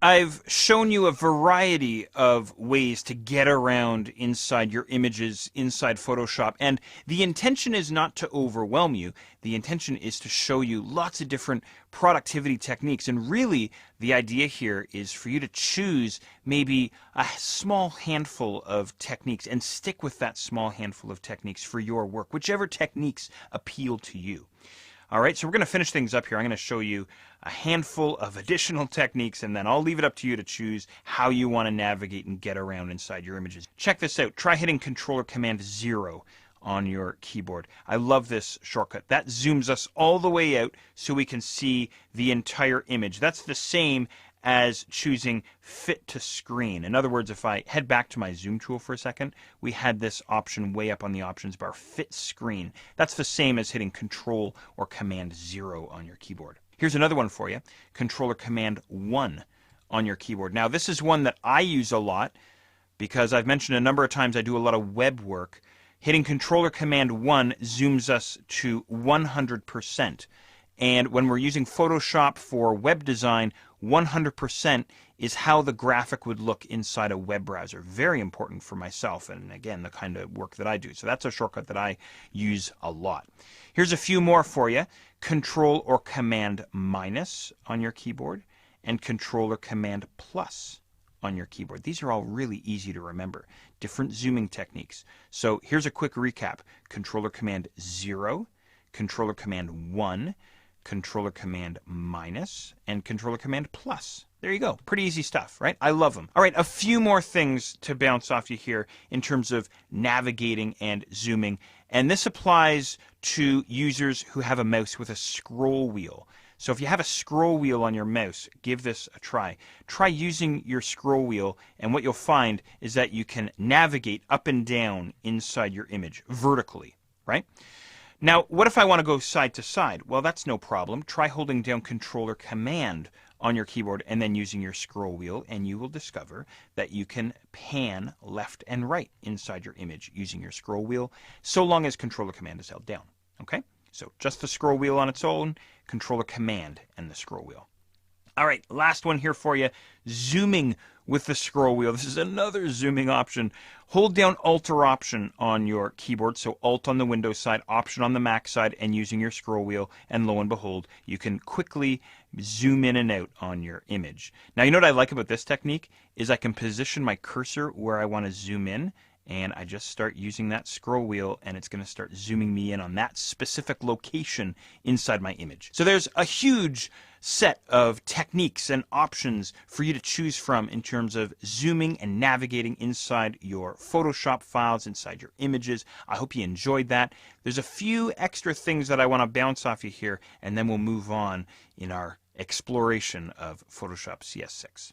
I've shown you a variety of ways to get around inside your images inside Photoshop, and the intention is not to overwhelm you. The intention is to show you lots of different productivity techniques, and really the idea here is for you to choose maybe a small handful of techniques and stick with that small handful of techniques for your work, whichever techniques appeal to you. All right, so we're going to finish things up here. I'm going to show you a handful of additional techniques, and then I'll leave it up to you to choose how you want to navigate and get around inside your images. Check this out. Try hitting Control Command 0 on your keyboard. I love this shortcut. That zooms us all the way out so we can see the entire image. That's the same as choosing fit to screen. In other words, if I head back to my zoom tool for a second, we had this option way up on the options bar, fit screen. That's the same as hitting Control or Command 0 on your keyboard. Here's another one for you, Control or Command 1 on your keyboard. Now this is one that I use a lot because I've mentioned a number of times I do a lot of web work. Hitting Control or Command 1 zooms us to 100%. And when we're using Photoshop for web design, 100% is how the graphic would look inside a web browser. Very important for myself and, again, the kind of work that I do. So that's a shortcut that I use a lot. Here's a few more for you. Control or Command minus on your keyboard and Control or Command plus on your keyboard. These are all really easy to remember. Different zooming techniques. So here's a quick recap. Control or Command 0, Control or Command 1, Control or Command minus, and Control or Command plus. There you go. Pretty easy stuff, right? I love them. All right, a few more things to bounce off you here in terms of navigating and zooming. And this applies to users who have a mouse with a scroll wheel. So if you have a scroll wheel on your mouse, give this a try. Try using your scroll wheel, and what you'll find is that you can navigate up and down inside your image vertically, right? Now, what if I want to go side to side? Well, that's no problem. Try holding down Control or Command on your keyboard and then using your scroll wheel, and you will discover that you can pan left and right inside your image using your scroll wheel, so long as Control or Command is held down. Okay? So just the scroll wheel on its own, Control or Command and the scroll wheel. All right, last one here for you, zooming with the scroll wheel. This is another zooming option. Hold down Alt or Option on your keyboard, so Alt on the Windows side, Option on the Mac side, and using your scroll wheel, and lo and behold, you can quickly zoom in and out on your image. Now, you know what I like about this technique is I can position my cursor where I want to zoom in, and I just start using that scroll wheel, and it's going to start zooming me in on that specific location inside my image. So there's a huge set of techniques and options for you to choose from in terms of zooming and navigating inside your Photoshop files, inside your images. I hope you enjoyed that. There's a few extra things that I want to bounce off you here, and then we'll move on in our exploration of Photoshop CS6.